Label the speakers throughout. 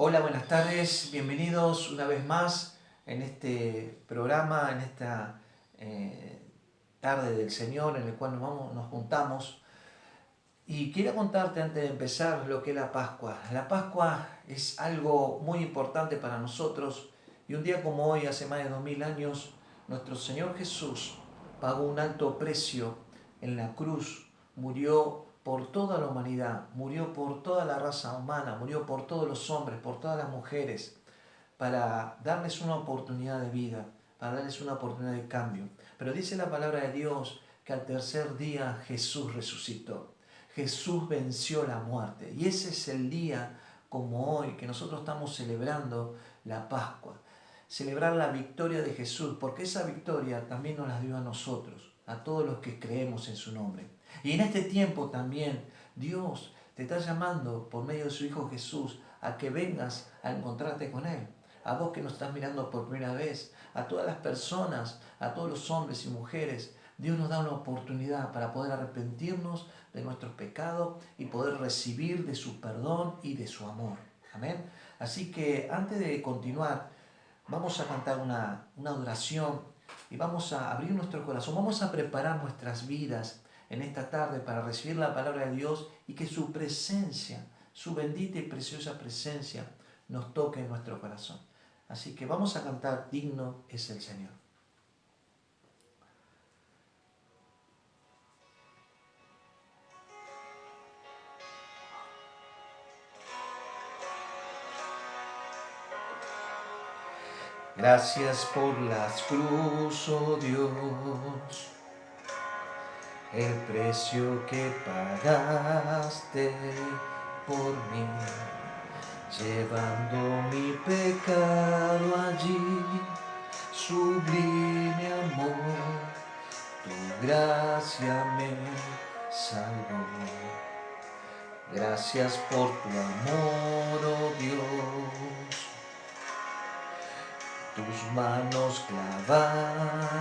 Speaker 1: Hola, buenas tardes, bienvenidos una vez más en este programa, en esta tarde del Señor en el cual nos juntamos. Y quiero contarte antes de empezar lo que es la Pascua. La Pascua es algo muy importante para nosotros y un día como hoy, hace más de 2000 años, nuestro Señor Jesús pagó un alto precio en la cruz, murió por toda la humanidad, murió por toda la raza humana, murió por todos los hombres, por todas las mujeres, para darles una oportunidad de vida, para darles una oportunidad de cambio. Pero dice la palabra de Dios que al tercer día Jesús resucitó. Jesús venció la muerte. Y ese es el día como hoy que nosotros estamos celebrando la Pascua. Celebrar la victoria de Jesús, porque esa victoria también nos la dio a nosotros, a todos los que creemos en su nombre. Y en este tiempo también Dios te está llamando por medio de su Hijo Jesús a que vengas a encontrarte con Él. A vos que nos estás mirando por primera vez, a todas las personas, a todos los hombres y mujeres, Dios nos da una oportunidad para poder arrepentirnos de nuestros pecados y poder recibir de su perdón y de su amor. Amén. Así que antes de continuar, vamos a cantar una adoración y vamos a abrir nuestro corazón, vamos a preparar nuestras vidas en esta tarde para recibir la palabra de Dios y que su presencia, su bendita y preciosa presencia, nos toque en nuestro corazón. Así que vamos a cantar Digno es el Señor. Gracias por las cruz, oh Dios, el precio que pagaste por mí, llevando mi pecado allí, sublime amor, tu gracia me salvó. Gracias por tu amor, oh Dios, tus manos clavadas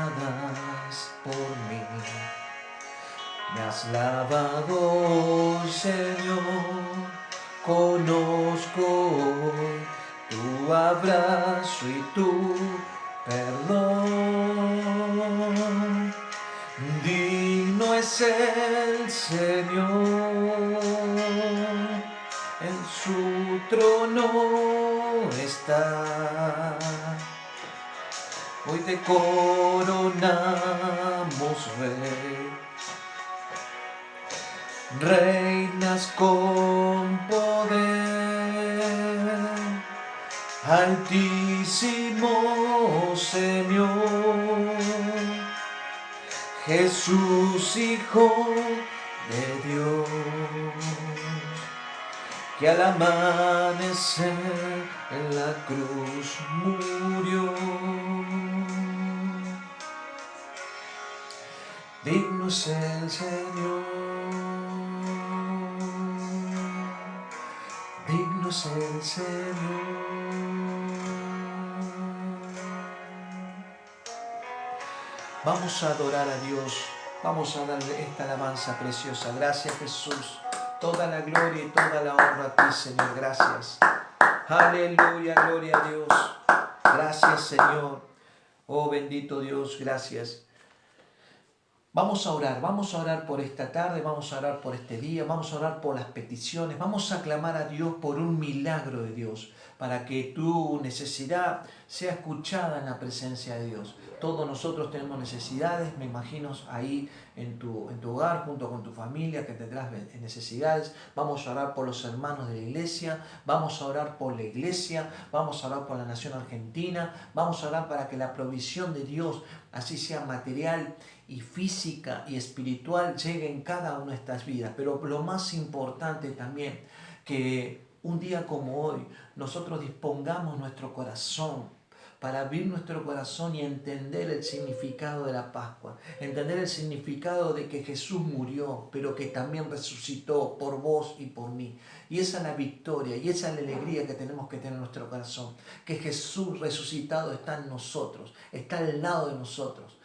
Speaker 1: por mí. Me has lavado, Señor, conozco hoy tu abrazo y tu perdón. Digno es el Señor, en su trono está. Hoy te coronamos, Rey. Reinas con poder, Altísimo Señor, Jesús, Hijo de Dios, que al amanecer en la cruz murió. Digno es el Señor, digno es el Señor. Vamos a adorar a Dios, vamos a darle esta alabanza preciosa. Gracias, Jesús, toda la gloria y toda la honra a ti, Señor. Gracias. Aleluya, gloria a Dios. Gracias, Señor. Oh bendito Dios, gracias. Vamos a orar por esta tarde, vamos a orar por este día, vamos a orar por las peticiones, vamos a clamar a Dios por un milagro de Dios, para que tu necesidad sea escuchada en la presencia de Dios. Todos nosotros tenemos necesidades, me imagino ahí en tu hogar, junto con tu familia, que tendrás necesidades. Vamos a orar por los hermanos de la iglesia, vamos a orar por la iglesia, vamos a orar por la nación argentina, vamos a orar para que la provisión de Dios, así sea material y física y espiritual, llegue en cada una de estas vidas. Pero lo más importante también, que un día como hoy nosotros dispongamos nuestro corazón para abrir nuestro corazón y entender el significado de la Pascua, entender el significado de que Jesús murió, pero que también resucitó por vos y por mí. Y esa es la victoria, y esa es la alegría que tenemos que tener en nuestro corazón, que Jesús resucitado está en nosotros, está al lado de nosotros.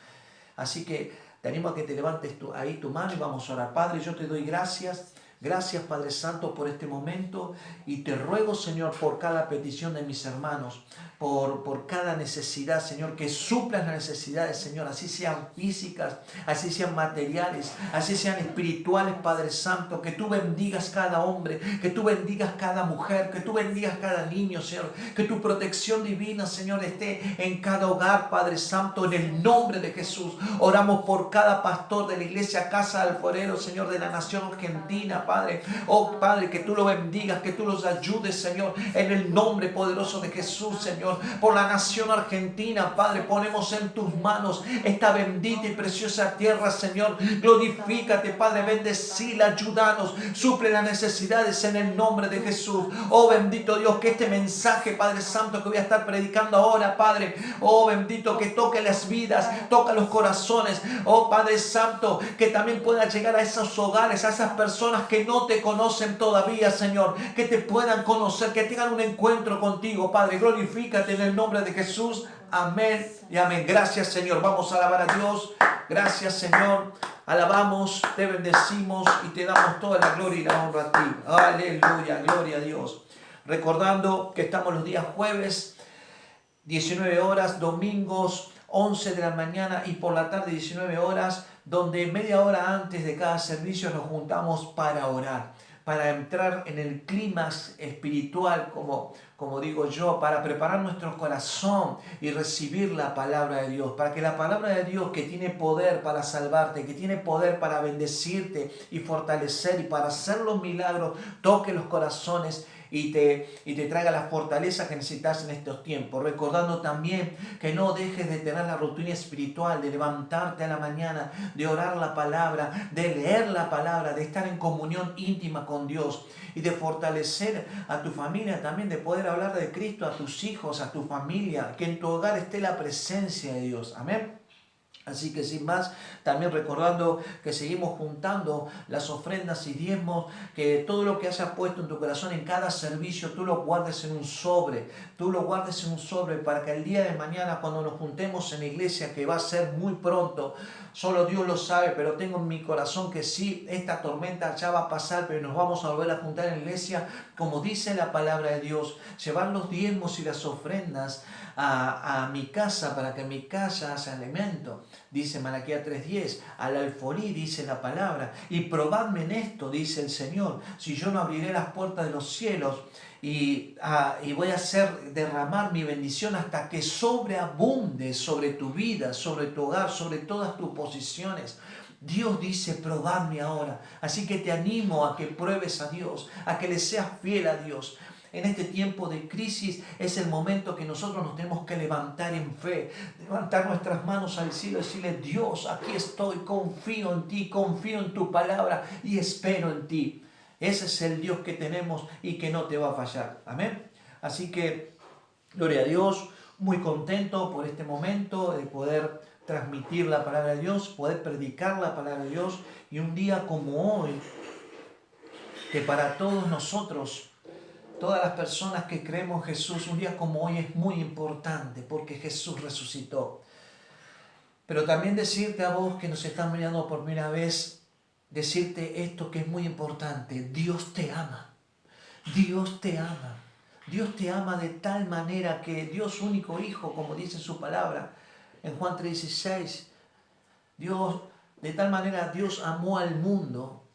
Speaker 1: Así que te animo a que te levantes ahí tu mano y vamos a orar. Padre, yo te doy gracias Gracias, Padre Santo, por este momento y te ruego, Señor, por cada petición de mis hermanos, por cada necesidad, Señor, que suplas las necesidades, Señor, así sean físicas, así sean materiales, así sean espirituales, Padre Santo, que tú bendigas cada hombre, que tú bendigas cada mujer, que tú bendigas cada niño, Señor, que tu protección divina, Señor, esté en cada hogar, Padre Santo, en el nombre de Jesús. Oramos por cada pastor de la iglesia Casa del Alforero, Señor, de la nación argentina, Padre. Oh, Padre, que tú lo bendigas, que tú los ayudes, Señor, en el nombre poderoso de Jesús, Señor. Por la nación argentina, Padre, ponemos en tus manos esta bendita y preciosa tierra, Señor. Glorifícate, Padre, bendecila, ayúdanos, suple las necesidades en el nombre de Jesús. Oh, bendito Dios, que este mensaje, Padre Santo, que voy a estar predicando ahora, Padre, oh, bendito, que toque las vidas, toca los corazones, oh, Padre Santo, que también pueda llegar a esos hogares, a esas personas que no te conocen todavía, Señor, que te puedan conocer, que tengan un encuentro contigo, Padre. Glorifícate en el nombre de Jesús. Amén y amén. Gracias, Señor. Vamos a alabar a Dios. Gracias, Señor. Alabamos, te bendecimos y te damos toda la gloria y la honra a ti. Aleluya, gloria a Dios. Recordando que estamos los días jueves, 19 horas, domingos, 11 de la mañana y por la tarde 19 horas, donde media hora antes de cada servicio nos juntamos para orar, para entrar en el clímax espiritual, como digo yo, para preparar nuestro corazón y recibir la palabra de Dios, para que la palabra de Dios, que tiene poder para salvarte, que tiene poder para bendecirte y fortalecer y para hacer los milagros, toque los corazones y te traiga la fortaleza que necesitas en estos tiempos. Recordando también que no dejes de tener la rutina espiritual, de levantarte a la mañana, de orar la palabra, de leer la palabra, de estar en comunión íntima con Dios y de fortalecer a tu familia también, de poder hablar de Cristo a tus hijos, a tu familia, que en tu hogar esté la presencia de Dios. Amén. Así que sin más, también recordando que seguimos juntando las ofrendas y diezmos, que todo lo que hayas puesto en tu corazón en cada servicio, tú lo guardes en un sobre, para que el día de mañana cuando nos juntemos en la iglesia, que va a ser muy pronto, solo Dios lo sabe, pero tengo en mi corazón que sí, esta tormenta ya va a pasar, pero nos vamos a volver a juntar en la iglesia, como dice la palabra de Dios, llevar los diezmos y las ofrendas a mi casa, para que mi casa haya alimento. Dice Malaquías 3:10, al alfolí dice la palabra, y probadme en esto, dice el Señor, si yo no abriré las puertas de los cielos y voy a hacer derramar mi bendición hasta que sobreabunde sobre tu vida, sobre tu hogar, sobre todas tus posiciones. Dios dice, probadme ahora. Así que te animo a que pruebes a Dios, a que le seas fiel a Dios. En este tiempo de crisis es el momento que nosotros nos tenemos que levantar en fe, levantar nuestras manos al cielo y decirle, Dios, aquí estoy, confío en ti, confío en tu palabra y espero en ti. Ese es el Dios que tenemos y que no te va a fallar. Amén. Así que, gloria a Dios, muy contento por este momento de poder transmitir la palabra de Dios, poder predicar la palabra de Dios, y un día como hoy, que para todos nosotros, todas las personas que creemos en Jesús, un día como hoy es muy importante porque Jesús resucitó. Pero también decirte a vos que nos están mirando por primera vez, decirte esto que es muy importante: Dios te ama. Dios te ama. Dios te ama de tal manera que Dios único Hijo, como dice su palabra en Juan 3:16, Dios, de tal manera Dios amó al mundo,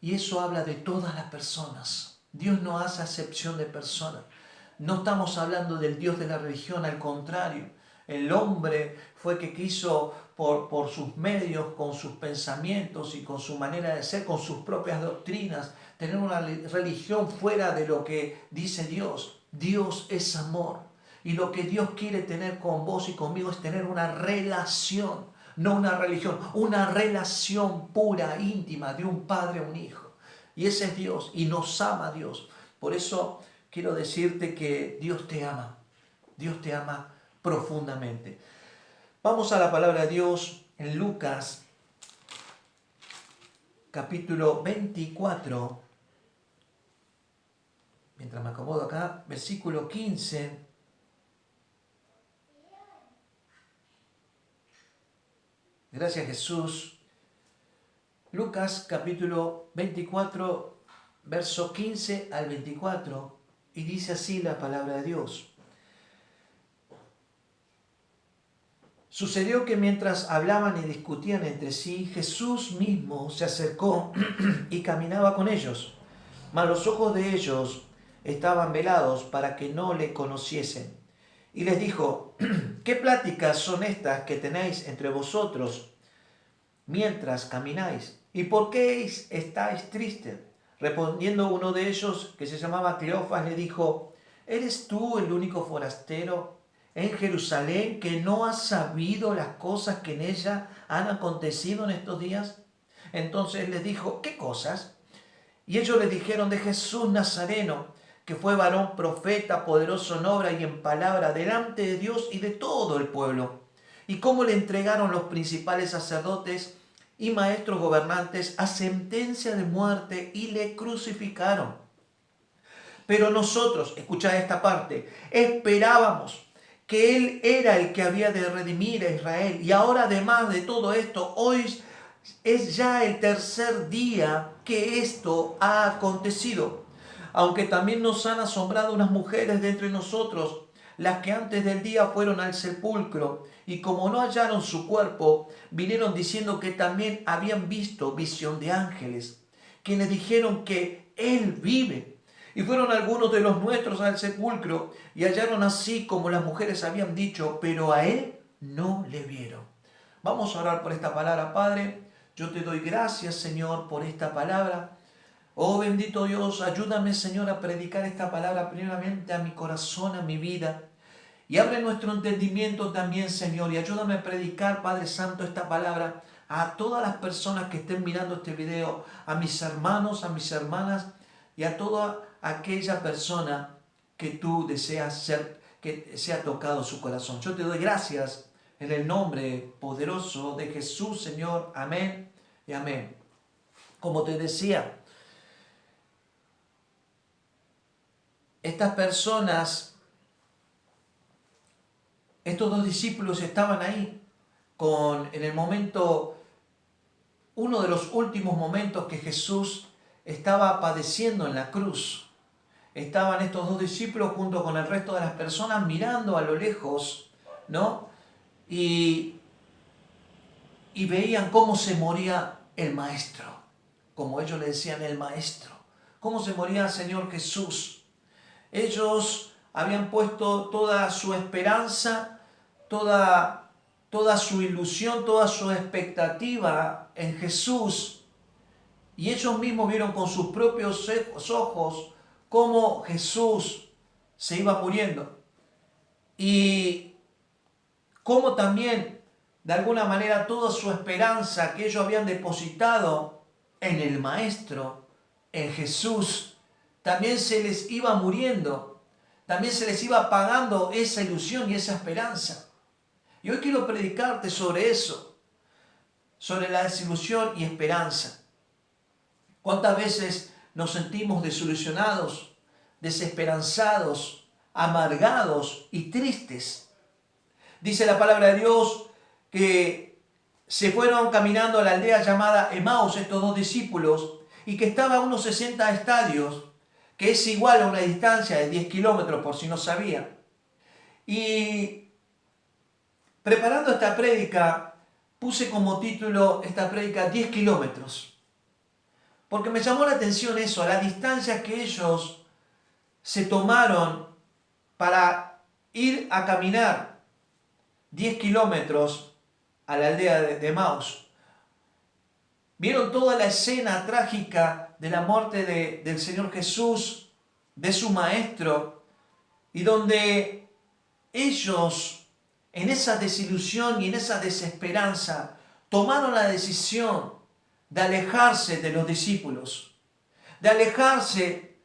Speaker 1: y eso habla de todas las personas. Dios no hace acepción de personas. No estamos hablando del Dios de la religión, al contrario. El hombre fue que quiso por sus medios, con sus pensamientos y con su manera de ser, con sus propias doctrinas, tener una religión fuera de lo que dice Dios. Dios es amor. Y lo que Dios quiere tener con vos y conmigo es tener una relación, no una religión, una relación pura, íntima, de un padre a un hijo. Y ese es Dios, y nos ama Dios. Por eso quiero decirte que Dios te ama profundamente. Vamos a la palabra de Dios en Lucas, capítulo 24. Mientras me acomodo acá, versículo 15. Gracias, Jesús. Lucas capítulo 24, verso 15 al 24, y dice así la palabra de Dios. Sucedió que mientras hablaban y discutían entre sí, Jesús mismo se acercó y caminaba con ellos, mas los ojos de ellos estaban velados para que no le conociesen. Y les dijo, ¿qué pláticas son estas que tenéis entre vosotros mientras camináis? ¿Y por qué estáis tristes? Respondiendo uno de ellos, que se llamaba Cleofas, le dijo, ¿eres tú el único forastero en Jerusalén que no has sabido las cosas que en ella han acontecido en estos días? Entonces les dijo, ¿qué cosas? Y ellos le dijeron de Jesús Nazareno, que fue varón profeta, poderoso en obra y en palabra, delante de Dios y de todo el pueblo. Y cómo le entregaron los principales sacerdotes y maestros gobernantes a sentencia de muerte y le crucificaron. Pero nosotros, escuchad esta parte, esperábamos que Él era el que había de redimir a Israel. Y ahora, además de todo esto, hoy es ya el tercer día que esto ha acontecido. Aunque también nos han asombrado unas mujeres de entre nosotros, las que antes del día fueron al sepulcro, y como no hallaron su cuerpo, vinieron diciendo que también habían visto visión de ángeles, quienes dijeron que Él vive. Y fueron algunos de los nuestros al sepulcro, y hallaron así como las mujeres habían dicho, pero a Él no le vieron. Vamos a orar por esta palabra, Padre. Yo te doy gracias, Señor, por esta palabra. Oh bendito Dios, ayúdame, Señor, a predicar esta palabra primeramente a mi corazón, a mi vida. Y abre nuestro entendimiento también, Señor, y ayúdame a predicar, Padre Santo, esta palabra a todas las personas que estén mirando este video, a mis hermanos, a mis hermanas y a toda aquella persona que tú deseas ser, que sea tocado su corazón. Yo te doy gracias en el nombre poderoso de Jesús, Señor. Amén y amén. Como te decía, estas personas, estos dos discípulos estaban ahí en el momento, uno de los últimos momentos que Jesús estaba padeciendo en la cruz. Estaban estos dos discípulos junto con el resto de las personas mirando a lo lejos, ¿no? Y veían cómo se moría el Maestro, como ellos le decían el Maestro, cómo se moría el Señor Jesús. Ellos habían puesto toda su esperanza, toda su ilusión, toda su expectativa en Jesús. Y ellos mismos vieron con sus propios ojos cómo Jesús se iba muriendo. Y cómo también, de alguna manera, toda su esperanza que ellos habían depositado en el Maestro, en Jesús, también se les iba muriendo, también se les iba apagando esa ilusión y esa esperanza. Y hoy quiero predicarte sobre eso, sobre la desilusión y esperanza. ¿Cuántas veces nos sentimos desilusionados, desesperanzados, amargados y tristes? Dice la palabra de Dios que se fueron caminando a la aldea llamada Emaús, estos dos discípulos, y que estaba a unos 60 estadios, que es igual a una distancia de 10 kilómetros, por si no sabía. Y preparando esta prédica, puse como título esta prédica 10 kilómetros. Porque me llamó la atención eso, la distancia que ellos se tomaron para ir a caminar 10 kilómetros a la aldea de Emaús. Vieron toda la escena trágica de la muerte del Señor Jesús, de su Maestro, y donde ellos, en esa desilusión y en esa desesperanza, tomaron la decisión de alejarse de los discípulos, de alejarse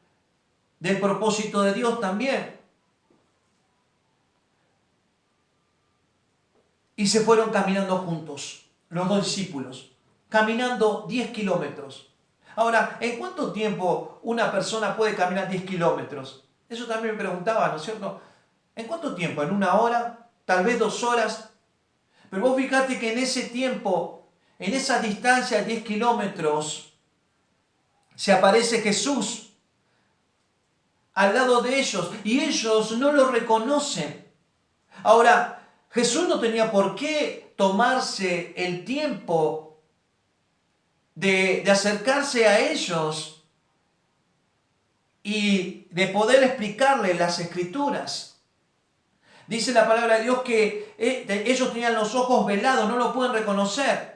Speaker 1: del propósito de Dios también. Y se fueron caminando juntos, los dos discípulos, caminando 10 kilómetros. Ahora, ¿en cuánto tiempo una persona puede caminar 10 kilómetros? Eso también me preguntaba, ¿no es cierto? ¿En cuánto tiempo? ¿En 1 hora? ¿Tal vez 2 horas? Pero vos fíjate que en ese tiempo en esa distancia de 10 kilómetros, se aparece Jesús al lado de ellos y ellos no lo reconocen. Ahora, Jesús no tenía por qué tomarse el tiempo de acercarse a ellos y de poder explicarles las Escrituras. Dice la palabra de Dios que ellos tenían los ojos velados, no lo pueden reconocer.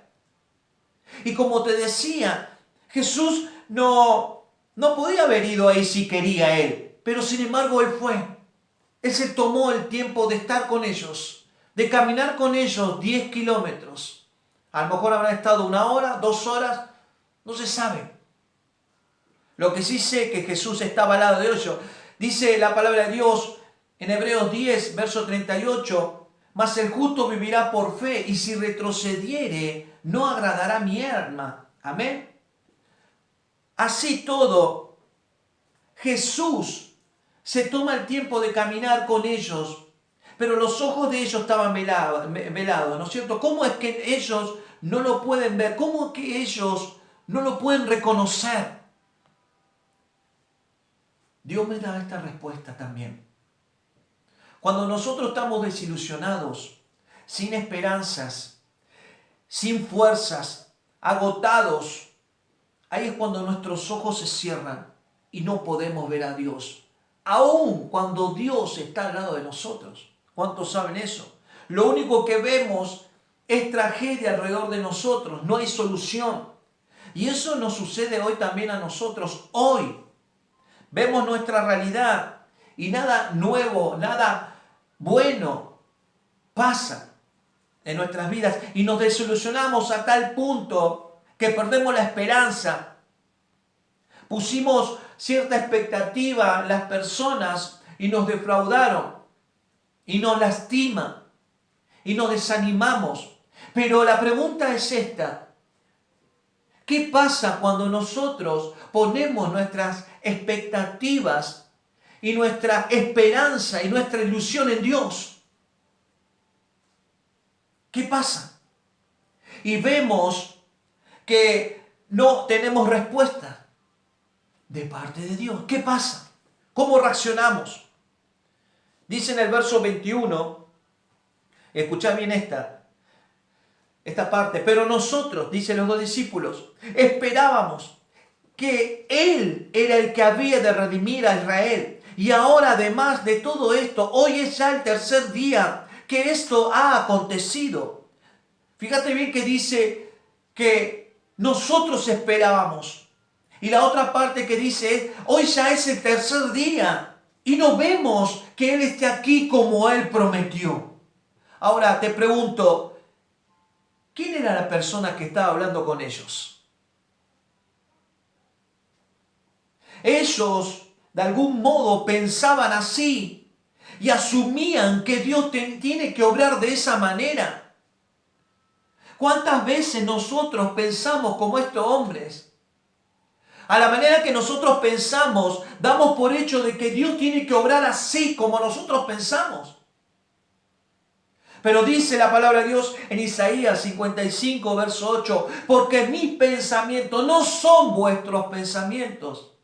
Speaker 1: Y como te decía, Jesús no podía haber ido ahí si quería él, pero sin embargo él fue. Él se tomó el tiempo de estar con ellos, de caminar con ellos 10 kilómetros. A lo mejor habrán estado 1 hora, 2 horas, no se sabe. Lo que sí sé que Jesús estaba al lado de ellos. Dice la palabra de Dios en Hebreos 10, verso 38, mas el justo vivirá por fe, y si retrocediere, no agradará mi alma. Amén. Así todo, Jesús se toma el tiempo de caminar con ellos, pero los ojos de ellos estaban velados, ¿no es cierto? ¿Cómo es que ellos no lo pueden ver? ¿Cómo es que ellos no lo pueden reconocer? Dios me da esta respuesta también. Cuando nosotros estamos desilusionados, sin esperanzas, sin fuerzas, agotados, ahí es cuando nuestros ojos se cierran y no podemos ver a Dios. Aún cuando Dios está al lado de nosotros. ¿Cuántos saben eso? Lo único que vemos es tragedia alrededor de nosotros, no hay solución. Y eso nos sucede hoy también a nosotros. Hoy vemos nuestra realidad y nada nuevo, nada bueno pasa en nuestras vidas y nos desilusionamos a tal punto que perdemos la esperanza. Pusimos cierta expectativa en las personas y nos defraudaron y nos lastiman y nos desanimamos. Pero la pregunta es esta: ¿qué pasa cuando nosotros ponemos nuestras expectativas y nuestra esperanza y nuestra ilusión en Dios? ¿Qué pasa? Y vemos que no tenemos respuesta de parte de Dios. ¿Qué pasa? ¿Cómo reaccionamos? Dice en el verso 21, escuchad bien esta parte, pero nosotros, dicen los 2 discípulos, esperábamos que Él era el que había de redimir a Israel. Y ahora, además de todo esto, hoy es ya el 3er día que esto ha acontecido. Fíjate bien que dice que nosotros esperábamos. Y la otra parte que dice, hoy ya es el 3er día y no vemos que Él esté aquí como Él prometió. Ahora te pregunto, ¿quién era la persona que estaba hablando con ellos? Ellos, de algún modo, pensaban así y asumían que Dios tiene que obrar de esa manera. ¿Cuántas veces nosotros pensamos como estos hombres? A la manera que nosotros pensamos, damos por hecho de que Dios tiene que obrar así como nosotros pensamos. Pero dice la palabra de Dios en Isaías 55, verso 8, porque mis pensamientos no son vuestros pensamientos,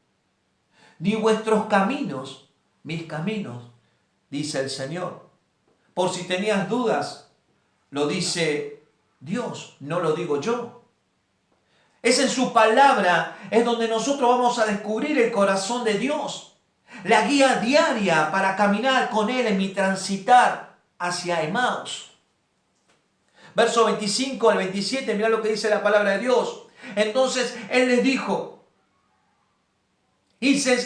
Speaker 1: ni vuestros caminos, mis caminos, dice el Señor. Por si tenías dudas, lo dice Dios, no lo digo yo. Es en su palabra, es donde nosotros vamos a descubrir el corazón de Dios. La guía diaria para caminar con Él en mi transitar hacia Emaús. Verso 25 al 27, mira lo que dice la palabra de Dios. Entonces Él les dijo,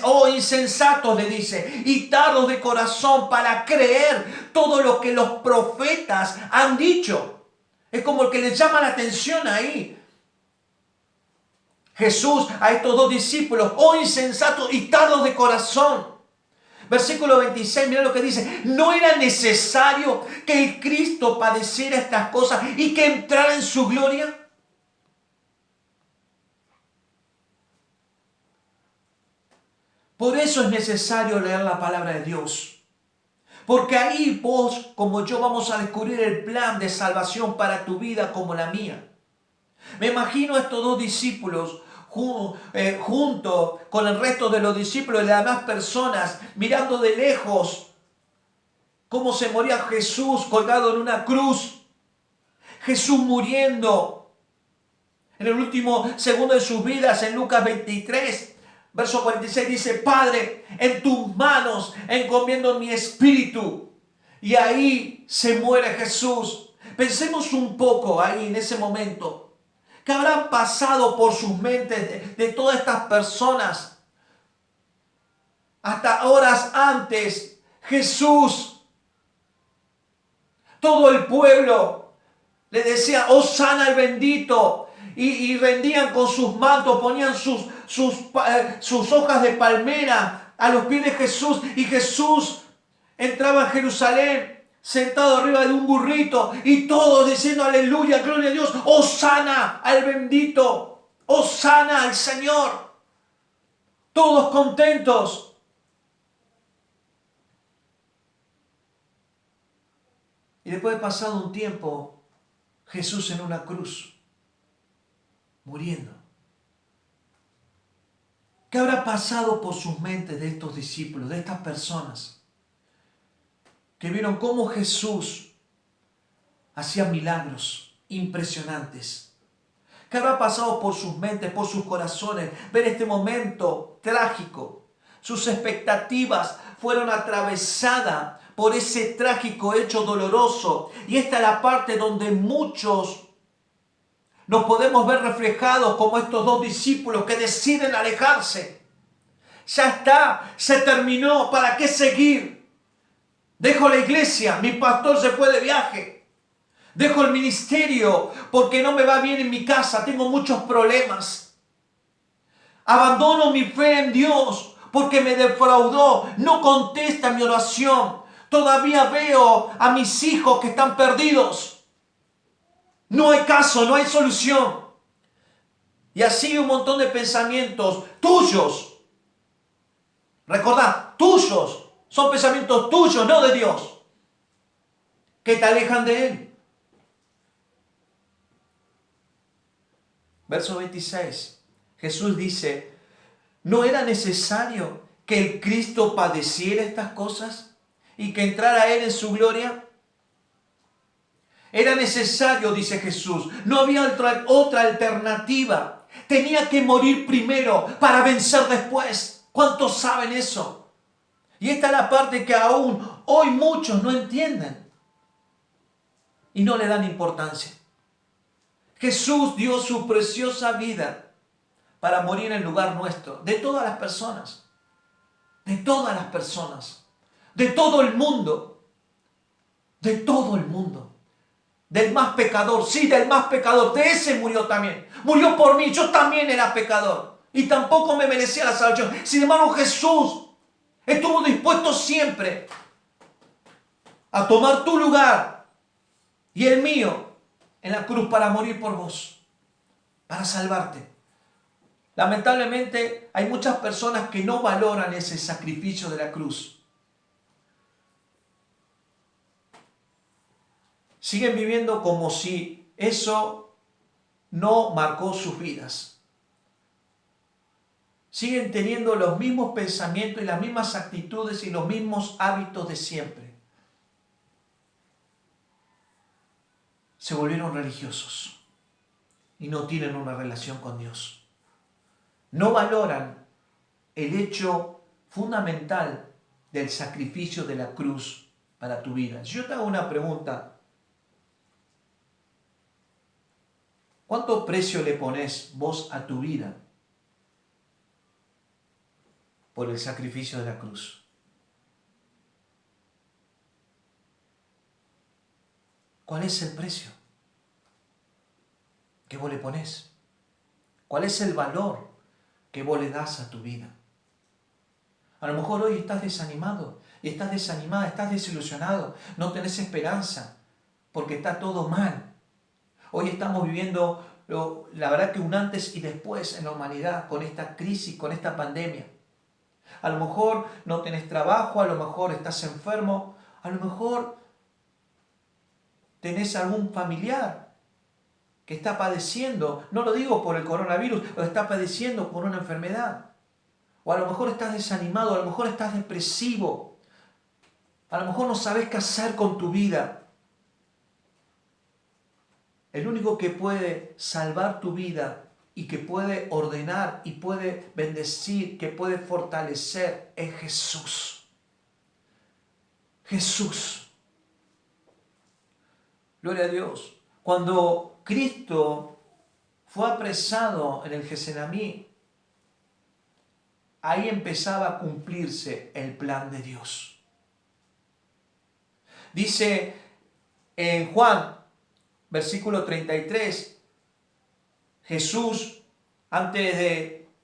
Speaker 1: oh insensatos, le dice, y tardos de corazón para creer todo lo que los profetas han dicho. Es como el que les llama la atención ahí. Jesús a estos 2 discípulos, oh insensatos y tardos de corazón. Versículo 26, mira lo que dice. ¿No era necesario que el Cristo padeciera estas cosas y que entrara en su gloria? Por eso es necesario leer la palabra de Dios. Porque ahí vos, como yo, vamos a descubrir el plan de salvación para tu vida como la mía. Me imagino a estos dos discípulos junto con el resto de los discípulos y las demás personas, mirando de lejos cómo se moría Jesús colgado en una cruz. Jesús muriendo en el último segundo de sus vidas, en Lucas 23, verso 46, dice: Padre, en tus manos encomiendo mi espíritu. Y ahí se muere Jesús. Pensemos un poco ahí en ese momento. ¿Qué habrán pasado por sus mentes de todas estas personas? Hasta horas antes, Jesús, todo el pueblo le decía: Hosana el bendito. Y rendían con sus mantos, ponían sus hojas de palmera a los pies de Jesús. Y Jesús entraba en Jerusalén sentado arriba de un burrito y todos diciendo: aleluya, gloria a Dios, hosana al bendito, hosana al Señor. Todos contentos. Y después de pasado un tiempo, Jesús en una cruz, muriendo. ¿Qué habrá pasado por sus mentes de estos discípulos, de estas personas que vieron cómo Jesús hacía milagros impresionantes? ¿Qué habrá pasado por sus mentes, por sus corazones, ver este momento trágico? Sus expectativas fueron atravesadas por ese trágico hecho doloroso. Y esta es la parte donde muchos nos podemos ver reflejados como estos dos discípulos que deciden alejarse. Ya está, se terminó, ¿para qué seguir? Dejo la iglesia, mi pastor se fue de viaje. Dejo el ministerio porque no me va bien en mi casa, tengo muchos problemas. Abandono mi fe en Dios porque me defraudó, no contesta mi oración. Todavía veo a mis hijos que están perdidos. No hay caso, no hay solución. Y así un montón de pensamientos tuyos. Recordad, tuyos. Son pensamientos tuyos, no de Dios, que te alejan de Él. Verso 26. Jesús dice: ¿no era necesario que el Cristo padeciera estas cosas y que entrara Él en su gloria? Era necesario, dice Jesús. No había otra alternativa. Tenía que morir primero para vencer después. ¿Cuántos saben eso? Y esta es la parte que aún hoy muchos no entienden y no le dan importancia. Jesús dio su preciosa vida para morir en lugar nuestro, de todas las personas, de todas las personas, de todo el mundo, de todo el mundo. Del más pecador, sí, del más pecador, de ese murió también. Murió por mí, yo también era pecador y tampoco me merecía la salvación. Sin embargo, Jesús estuvo dispuesto siempre a tomar tu lugar y el mío en la cruz para morir por vos, para salvarte. Lamentablemente hay muchas personas que no valoran ese sacrificio de la cruz. Siguen viviendo como si eso no marcó sus vidas. Siguen teniendo los mismos pensamientos y las mismas actitudes y los mismos hábitos de siempre. Se volvieron religiosos y no tienen una relación con Dios. No valoran el hecho fundamental del sacrificio de la cruz para tu vida. Yo te hago una pregunta. ¿Cuánto precio le pones vos a tu vida por el sacrificio de la cruz? ¿Cuál es el precio que vos le pones? ¿Cuál es el valor que vos le das a tu vida? A lo mejor hoy estás desanimado, estás desanimada, estás desilusionado, no tenés esperanza porque está todo mal. Hoy estamos viviendo, la verdad, que un antes y después en la humanidad con esta crisis, con esta pandemia. A lo mejor no tenés trabajo, a lo mejor estás enfermo, a lo mejor tenés algún familiar que está padeciendo, no lo digo por el coronavirus, o está padeciendo por una enfermedad. O a lo mejor estás desanimado, a lo mejor estás depresivo. A lo mejor no sabes qué hacer con tu vida. El único que puede salvar tu vida y que puede ordenar y puede bendecir, que puede fortalecer, es Jesús. Jesús. Gloria a Dios. Cuando Cristo fue apresado en el Getsemaní, ahí empezaba a cumplirse el plan de Dios. Dice en Juan, versículo 33, Jesús, antes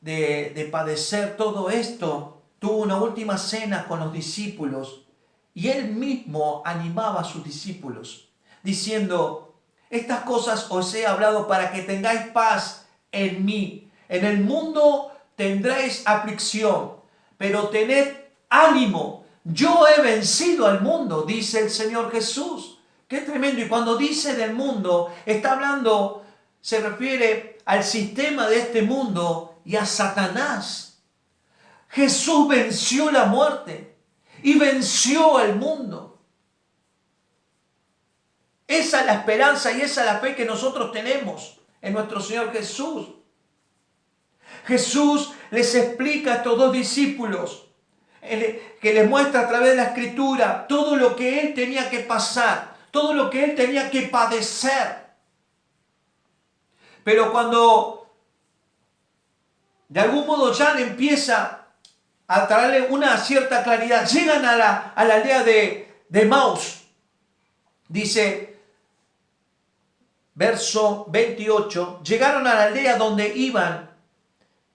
Speaker 1: de padecer todo esto, tuvo una última cena con los discípulos y él mismo animaba a sus discípulos, diciendo: estas cosas os he hablado para que tengáis paz en mí. En el mundo tendréis aflicción, pero tened ánimo. Yo he vencido al mundo, dice el Señor Jesús. Qué tremendo. Y cuando dice del mundo, está hablando, se refiere al sistema de este mundo y a Satanás. Jesús venció la muerte y venció al mundo. Esa es la esperanza y esa es la fe que nosotros tenemos en nuestro Señor Jesús. Jesús les explica a estos dos discípulos, que les muestra a través de la Escritura todo lo que Él tenía que pasar, todo lo que Él tenía que padecer. Pero cuando de algún modo ya le empieza a traerle una cierta claridad, llegan a la aldea de Maús. Dice, verso 28, llegaron a la aldea donde iban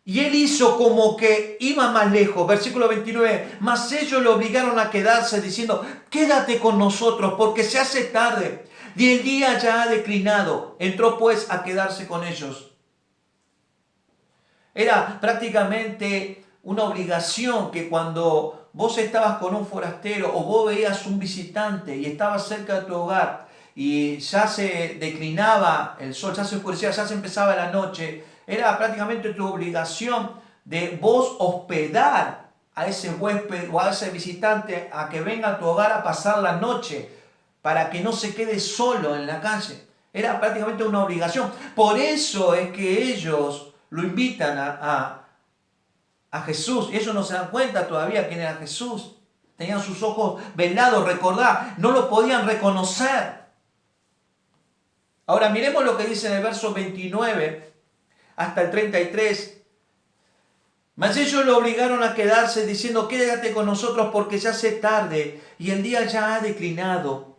Speaker 1: y él hizo como que iba más lejos. Versículo 29, mas ellos lo obligaron a quedarse diciendo: quédate con nosotros porque se hace tarde y el día ya ha declinado. Entró pues a quedarse con ellos. Era prácticamente una obligación que cuando vos estabas con un forastero o vos veías un visitante y estabas cerca de tu hogar y ya se declinaba el sol, ya se oscurecía, ya se empezaba la noche, era prácticamente tu obligación de vos hospedar a ese huésped o a ese visitante a que venga a tu hogar a pasar la noche para que no se quede solo en la calle. Era prácticamente una obligación. Por eso es que ellos lo invitan a Jesús. Ellos no se dan cuenta todavía quién era Jesús. Tenían sus ojos velados, recordad, no lo podían reconocer. Ahora miremos lo que dice en el verso 29 hasta el 33. Mas ellos lo obligaron a quedarse diciendo: quédate con nosotros porque ya hace tarde y el día ya ha declinado.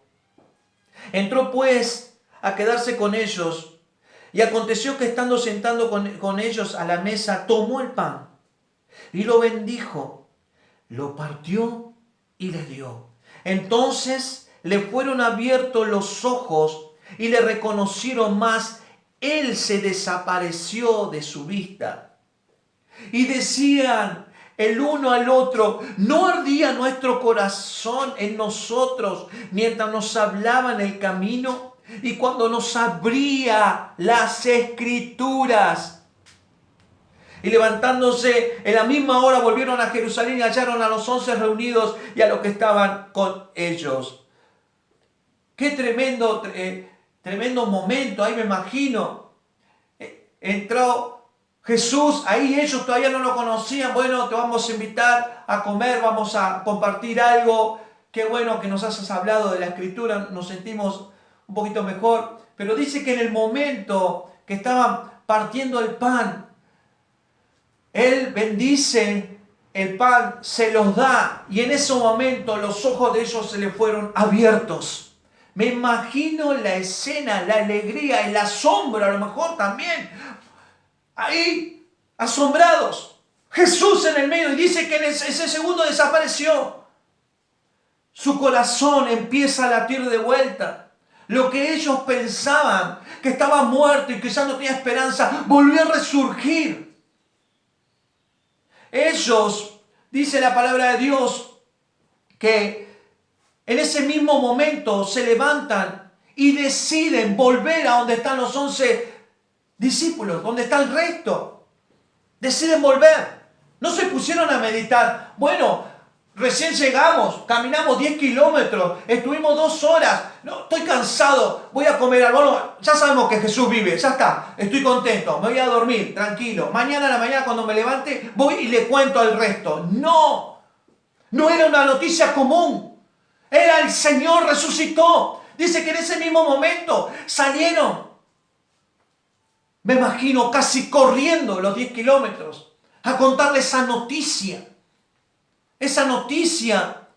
Speaker 1: Entró pues a quedarse con ellos y aconteció que estando sentado con ellos a la mesa, tomó el pan y lo bendijo, lo partió y les dio. Entonces le fueron abiertos los ojos y le reconocieron, más él se desapareció de su vista. Y decían el uno al otro: ¿no ardía nuestro corazón en nosotros mientras nos hablaba en el camino y cuando nos abría las Escrituras? Y levantándose en la misma hora volvieron a Jerusalén y hallaron a los 11 reunidos y a los que estaban con ellos. Qué tremendo momento, ahí me imagino. Entró Jesús, ahí ellos todavía no lo conocían. Bueno, te vamos a invitar a comer, vamos a compartir algo. Qué bueno que nos hayas hablado de la Escritura, nos sentimos un poquito mejor. Pero dice que en el momento que estaban partiendo el pan, Él bendice el pan, se los da, y en ese momento los ojos de ellos se les fueron abiertos. Me imagino la escena, la alegría, el asombro, a lo mejor también. Ahí, asombrados. Jesús en el medio, y dice que en ese segundo desapareció. Su corazón empieza a latir de vuelta. Lo que ellos pensaban que estaba muerto y que ya no tenía esperanza, volvió a resurgir. Ellos, dice la palabra de Dios, que en ese mismo momento se levantan y deciden volver a donde están los 11 discípulos, donde está el resto. Deciden volver. No se pusieron a meditar. Bueno, recién llegamos, caminamos 10 kilómetros, estuvimos 2 horas. No, estoy cansado, voy a comer algo. Bueno, ya sabemos que Jesús vive, ya está, estoy contento, me voy a dormir, tranquilo. Mañana a la mañana cuando me levante voy y le cuento al resto. No, no era una noticia común. Era el Señor resucitó. Dice que en ese mismo momento salieron. Me imagino casi corriendo los 10 kilómetros a contarle esa noticia. Esa noticia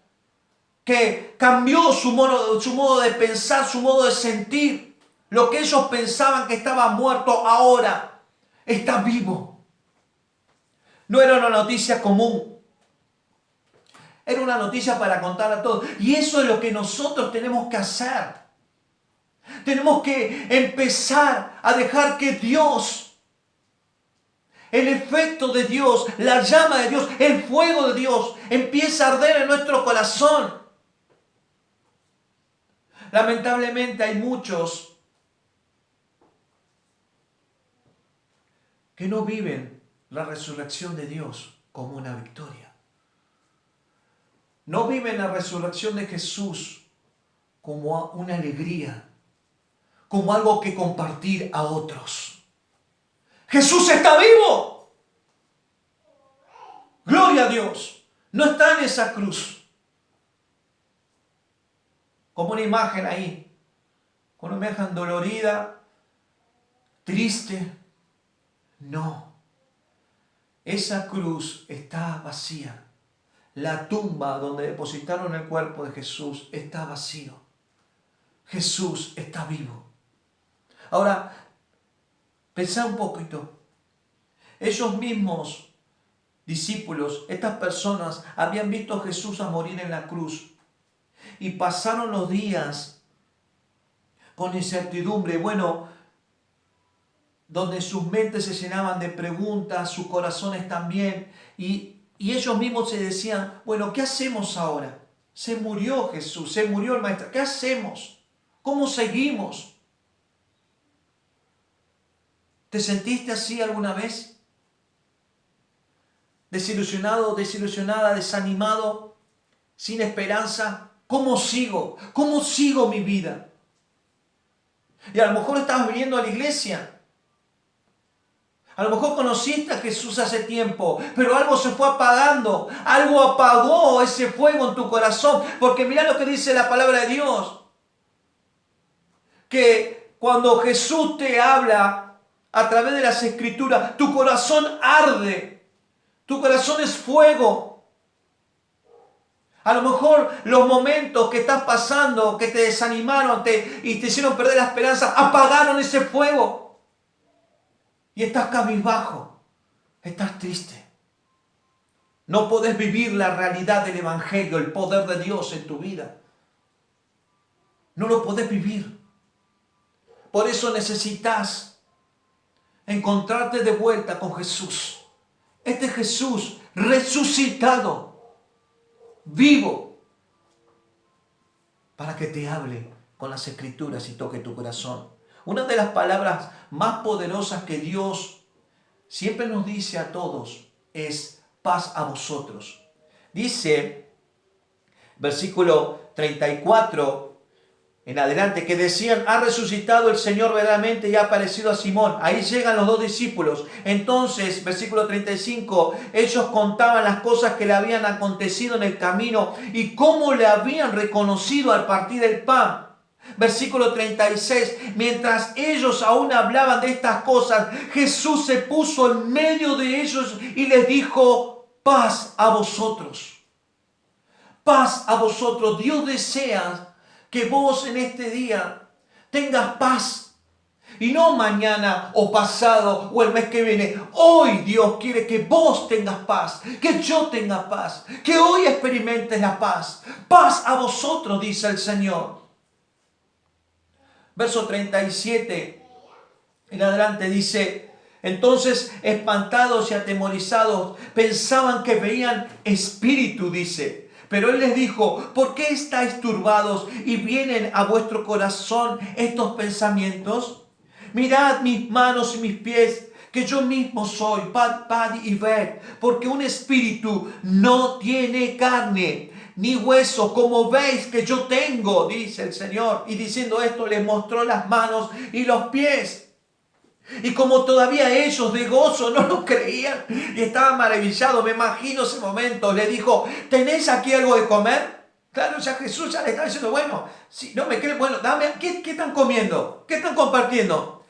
Speaker 1: que cambió su modo de pensar, su modo de sentir. Lo que ellos pensaban que estaba muerto ahora está vivo. No era una noticia común. Era una noticia para contar a todos. Y eso es lo que nosotros tenemos que hacer. Tenemos que empezar a dejar que Dios, el efecto de Dios, la llama de Dios, el fuego de Dios, empiece a arder en nuestro corazón. Lamentablemente hay muchos que no viven la resurrección de Dios como una victoria. No viven la resurrección de Jesús como una alegría, como algo que compartir a otros. Jesús está vivo. Gloria a Dios. No está en esa cruz. Como una imagen ahí. Con una imagen dolorida, triste. No. Esa cruz está vacía. La tumba donde depositaron el cuerpo de Jesús está vacío. Jesús está vivo. Ahora, pensá un poquito. Ellos mismos discípulos, estas personas, habían visto a Jesús a morir en la cruz y pasaron los días con incertidumbre, bueno, donde sus mentes se llenaban de preguntas, sus corazones también, y ellos mismos se decían, bueno, ¿qué hacemos ahora? Se murió Jesús, se murió el Maestro, ¿qué hacemos? ¿Cómo seguimos? ¿Te sentiste así alguna vez? Desilusionado, desilusionada, desanimado, sin esperanza. ¿Cómo sigo? ¿Cómo sigo mi vida? Y a lo mejor estabas viniendo a la iglesia. A lo mejor conociste a Jesús hace tiempo, pero algo se fue apagando. Algo apagó ese fuego en tu corazón. Porque mira lo que dice la palabra de Dios. Que cuando Jesús te habla a través de las Escrituras, tu corazón arde. Tu corazón es fuego. A lo mejor los momentos que estás pasando, que te desanimaron y te hicieron perder la esperanza, apagaron ese fuego. Y estás cabizbajo. Estás triste. No podés vivir la realidad del Evangelio, el poder de Dios en tu vida. No lo podés vivir. Por eso necesitas encontrarte de vuelta con Jesús. Este Jesús resucitado, vivo, para que te hable con las Escrituras y toque tu corazón. Una de las palabras más poderosas que Dios siempre nos dice a todos es paz a vosotros. Dice, versículo 34 en adelante, que decían, ha resucitado el Señor verdaderamente y ha aparecido a Simón. Ahí llegan los 2 discípulos. Entonces, versículo 35, ellos contaban las cosas que le habían acontecido en el camino y cómo le habían reconocido al partir el pan. Versículo 36, mientras ellos aún hablaban de estas cosas, Jesús se puso en medio de ellos y les dijo, paz a vosotros. Paz a vosotros. Dios desea que vos en este día tengas paz. Y no mañana o pasado o el mes que viene. Hoy Dios quiere que vos tengas paz. Que yo tenga paz. Que hoy experimentes la paz. Paz a vosotros, dice el Señor. Verso 37 en adelante dice, entonces espantados y atemorizados pensaban que veían espíritu, dice. Pero él les dijo, ¿por qué estáis turbados y vienen a vuestro corazón estos pensamientos? Mirad mis manos y mis pies, que yo mismo soy, pad y ved, porque un espíritu no tiene carne ni hueso, como veis que yo tengo, dice el Señor. Y diciendo esto, les mostró las manos y los pies. Y como todavía ellos de gozo no lo creían y estaban maravillados, me imagino ese momento, le dijo, ¿tenéis aquí algo de comer? Claro, ya Jesús ya le estaba diciendo, bueno, si no me creen, bueno, dame, ¿qué están comiendo? ¿Qué están compartiendo?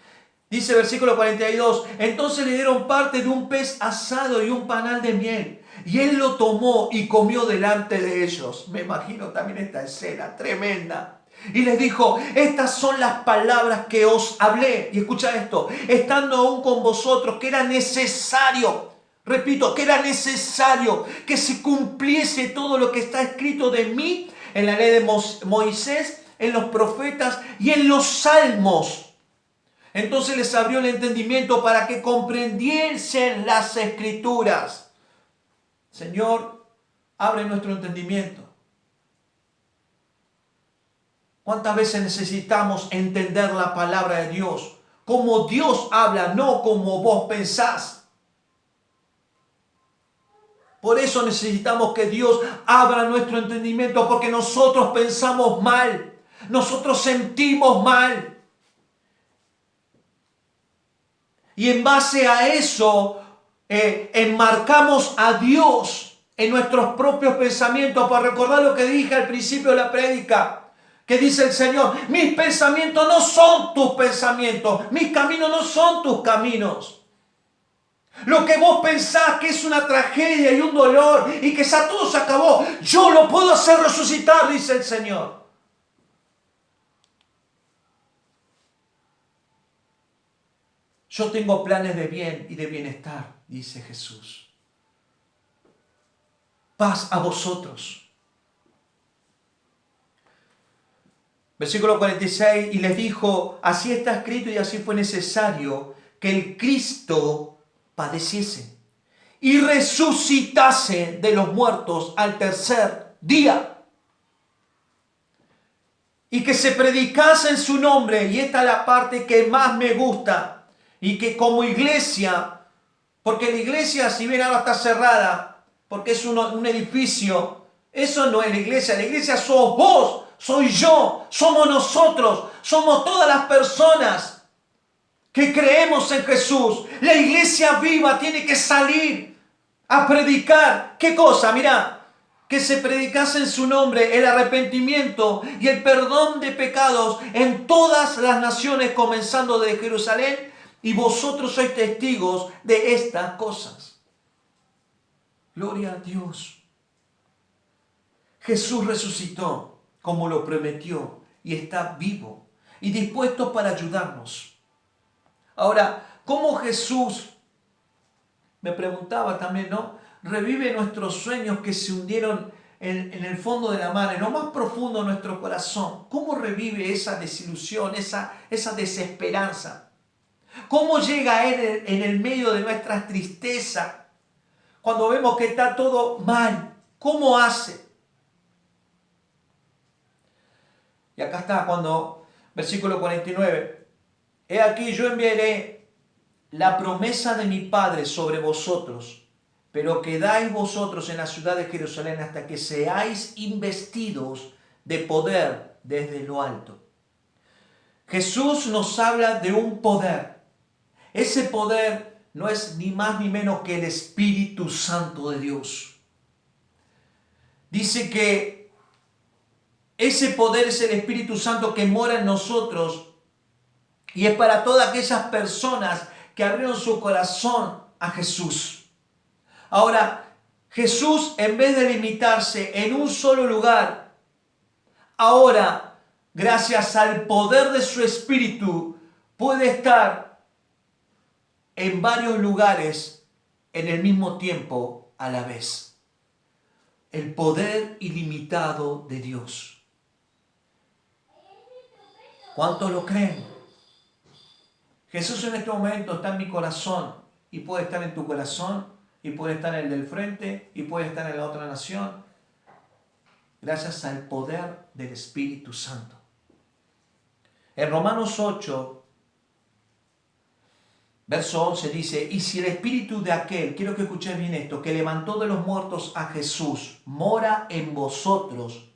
Speaker 1: Dice versículo 42, entonces le dieron parte de un pez asado y un panal de miel. Y él lo tomó y comió delante de ellos. Me imagino también esta escena tremenda. Y les dijo, estas son las palabras que os hablé. Y escucha esto, estando aún con vosotros, que era necesario, repito, que era necesario que se cumpliese todo lo que está escrito de mí en la ley de Moisés, en los profetas y en los salmos. Entonces les abrió el entendimiento para que comprendiesen las escrituras. Señor, abre nuestro entendimiento. ¿Cuántas veces necesitamos entender la palabra de Dios? Como Dios habla, no como vos pensás. Por eso necesitamos que Dios abra nuestro entendimiento, porque nosotros pensamos mal, nosotros sentimos mal. Y en base a eso, enmarcamos a Dios en nuestros propios pensamientos. Para recordar lo que dije al principio de la prédica, que dice el Señor, mis pensamientos no son tus pensamientos, mis caminos no son tus caminos. Lo que vos pensás que es una tragedia y un dolor y que ya todo se acabó, yo lo puedo hacer resucitar, dice el Señor. Yo tengo planes de bien y de bienestar, dice Jesús. Paz a vosotros. Versículo 46, y les dijo, así está escrito y así fue necesario que el Cristo padeciese y resucitase de los muertos al tercer día. Y que se predicase en su nombre, y esta es la parte que más me gusta, y que como iglesia, porque la iglesia, si bien ahora está cerrada, porque es un edificio, eso no es la iglesia sos vos, soy yo, somos nosotros, somos todas las personas que creemos en Jesús. La iglesia viva tiene que salir a predicar. ¿Qué cosa? Mirá, que se predicase en su nombre el arrepentimiento y el perdón de pecados en todas las naciones, comenzando desde Jerusalén, y vosotros sois testigos de estas cosas. Gloria a Dios. Jesús resucitó como lo prometió y está vivo y dispuesto para ayudarnos. Ahora, ¿cómo Jesús, me preguntaba también, ¿no?, revive nuestros sueños que se hundieron en el fondo de la mar, en lo más profundo de nuestro corazón? ¿Cómo revive esa desilusión, esa desesperanza? ¿Cómo llega a Él en el medio de nuestra tristeza? Cuando vemos que está todo mal, ¿cómo hace? Y acá está cuando, versículo 49, he aquí yo enviaré la promesa de mi Padre sobre vosotros, pero quedáis vosotros en la ciudad de Jerusalén hasta que seáis investidos de poder desde lo alto. Jesús nos habla de un poder. Ese poder no es ni más ni menos que el Espíritu Santo de Dios. Dice que ese poder es el Espíritu Santo que mora en nosotros y es para todas aquellas personas que abrieron su corazón a Jesús. Ahora, Jesús, en vez de limitarse en un solo lugar, ahora, gracias al poder de su Espíritu, puede estar en varios lugares en el mismo tiempo a la vez. El poder ilimitado de Dios. ¿Cuántos lo creen? Jesús en este momento está en mi corazón y puede estar en tu corazón y puede estar en el del frente y puede estar en la otra nación. gracias al poder del Espíritu Santo. En Romanos 8, verso 11 dice, y si el Espíritu de aquel, quiero que escuchen bien esto, que levantó de los muertos a Jesús, mora en vosotros,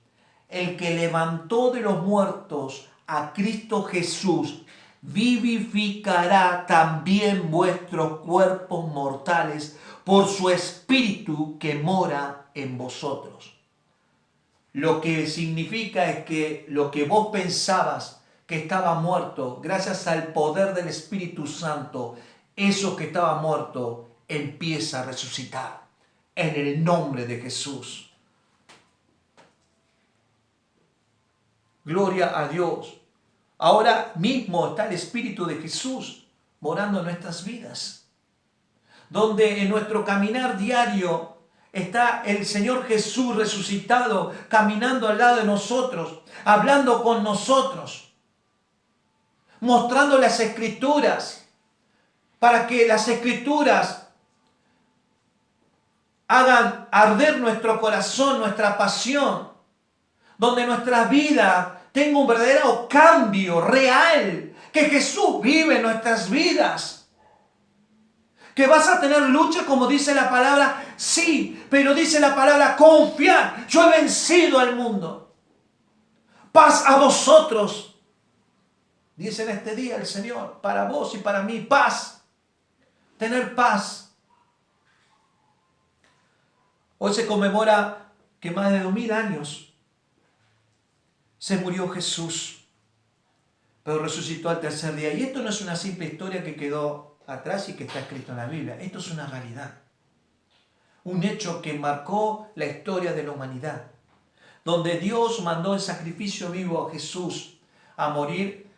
Speaker 1: el que levantó de los muertos a Cristo Jesús, vivificará también vuestros cuerpos mortales por su Espíritu que mora en vosotros. Lo que significa es que lo que vos pensabas que estaba muerto, gracias al poder del Espíritu Santo, eso que estaba muerto empieza a resucitar en el nombre de Jesús. Gloria a Dios. Ahora mismo está el Espíritu de Jesús morando en nuestras vidas, donde en nuestro caminar diario está el Señor Jesús resucitado, caminando al lado de nosotros, hablando con nosotros, mostrando las Escrituras, para que las Escrituras hagan arder nuestro corazón, nuestra pasión, donde nuestra vida tenga un verdadero cambio real, que Jesús vive en nuestras vidas. Que vas a tener lucha, como dice la palabra, sí, pero dice la palabra confiar. Yo he vencido al mundo. Paz a vosotros, dice en este día el Señor, para vos y para mí, paz. Tener paz. Hoy se conmemora que más de 2000 años se murió Jesús, pero resucitó al tercer día. Y esto no es una simple historia que quedó atrás y que está escrito en la Biblia. Esto es una realidad. Un hecho que marcó la historia de la humanidad. Donde Dios mandó el sacrificio vivo a Jesús a morir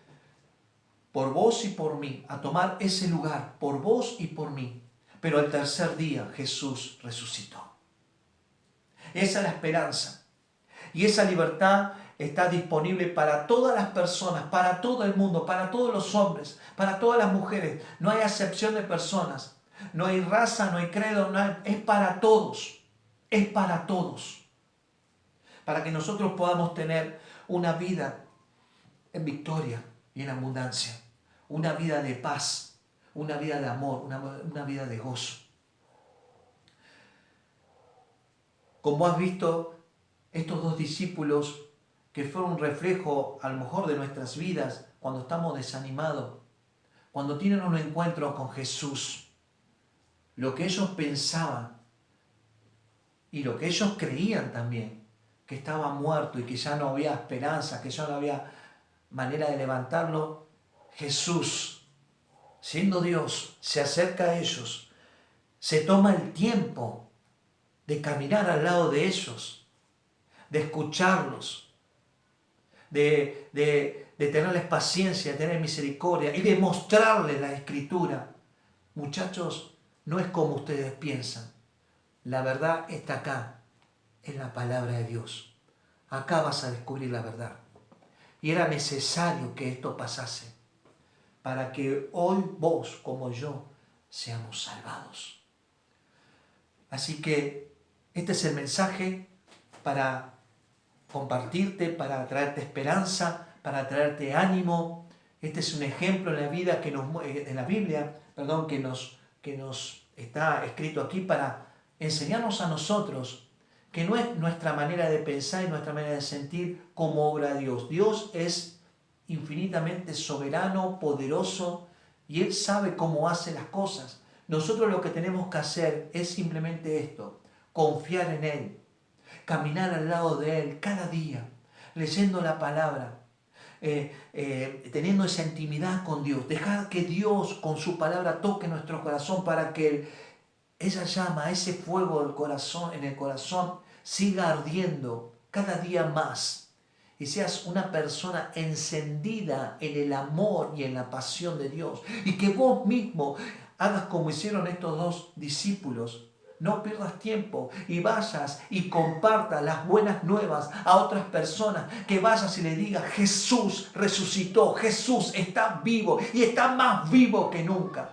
Speaker 1: por vos y por mí. A tomar ese lugar por vos y por mí. Pero al tercer día Jesús resucitó. Esa es la esperanza. Y esa libertad está disponible para todas las personas, para todo el mundo, para todos los hombres, para todas las mujeres. No hay acepción de personas, no hay raza, no hay credo, es para todos, es para todos. Para que nosotros podamos tener una vida en victoria y en abundancia, una vida de paz, una vida de amor, una vida de gozo. Como has visto, estos dos discípulos que fueron un reflejo a lo mejor de nuestras vidas cuando estamos desanimados, cuando tienen un encuentro con Jesús, lo que ellos pensaban y lo que ellos creían también, que estaba muerto y que ya no había esperanza, que ya no había manera de levantarlo, Jesús, siendo Dios, se acerca a ellos, se toma el tiempo de caminar al lado de ellos, de escucharlos, de tenerles paciencia, de tener misericordia y de mostrarles la Escritura. Muchachos, no es como ustedes piensan. La verdad está acá, en la palabra de Dios. Acá vas a descubrir la verdad. Y era necesario que esto pasase para que hoy vos como yo seamos salvados. Así que este es el mensaje para compartirte, para traerte esperanza, para traerte ánimo. Este es un ejemplo en la vida en la Biblia, que nos está escrito aquí para enseñarnos a nosotros que no es nuestra manera de pensar y nuestra manera de sentir como obra de Dios. Dios es infinitamente soberano, poderoso, y Él sabe cómo hace las cosas. Nosotros lo que tenemos que hacer es simplemente esto, confiar en Él, caminar al lado de Él cada día, leyendo la palabra, teniendo esa intimidad con Dios, dejar que Dios con su palabra toque nuestro corazón para que esa llama, ese fuego del corazón, en el corazón siga ardiendo cada día más y seas una persona encendida en el amor y en la pasión de Dios, y que vos mismo hagas como hicieron estos dos discípulos. No pierdas tiempo y vayas y compartas las buenas nuevas a otras personas. Que vayas y le digas: Jesús resucitó, Jesús está vivo y está más vivo que nunca.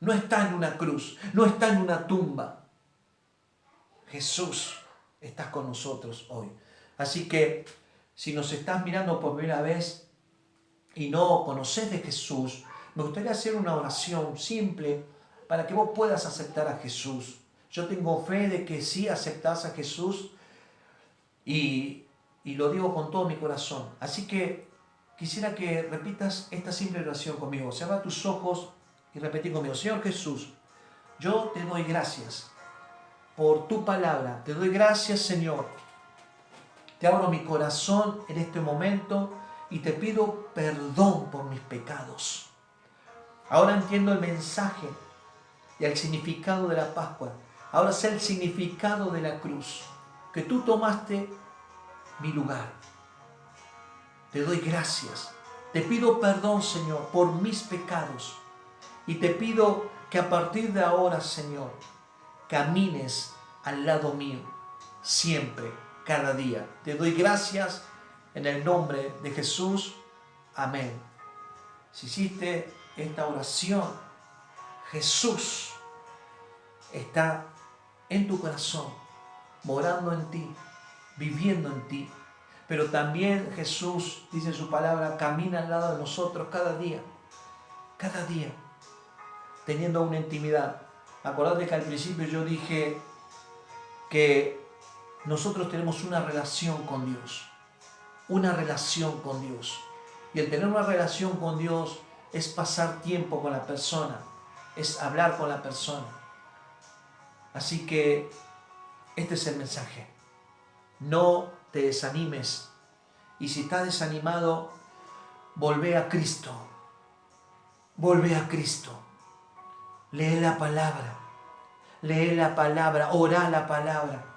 Speaker 1: No está en una cruz, no está en una tumba. Jesús está con nosotros hoy. Así que si nos estás mirando por primera vez y no conoces de Jesús, me gustaría hacer una oración simple para que vos puedas aceptar a Jesús. Yo tengo fe de que sí aceptás a Jesús y lo digo con todo mi corazón. Así que quisiera que repitas esta simple oración conmigo. Cierra tus ojos y repetí conmigo. Señor Jesús, yo te doy gracias por tu palabra. Te doy gracias, Señor. Te abro mi corazón en este momento y te pido perdón por mis pecados. Ahora entiendo el mensaje y el significado de la Pascua. Ahora sé el significado de la cruz, que tú tomaste mi lugar. Te doy gracias. Te pido perdón, Señor, por mis pecados. Y te pido que a partir de ahora, Señor, camines al lado mío, siempre, cada día. Te doy gracias en el nombre de Jesús. Amén. Si hiciste esta oración, Jesús está en tu corazón, morando en ti, viviendo en ti. Pero también Jesús, dice su palabra, camina al lado de nosotros cada día, teniendo una intimidad. Acordate que al principio yo dije que nosotros tenemos una relación con Dios, Y el tener una relación con Dios es pasar tiempo con la persona, es hablar con la persona. Así que este es el mensaje. No te desanimes. Y si estás desanimado, volvé a Cristo. Volvé a Cristo. Lee la palabra. Ora la palabra.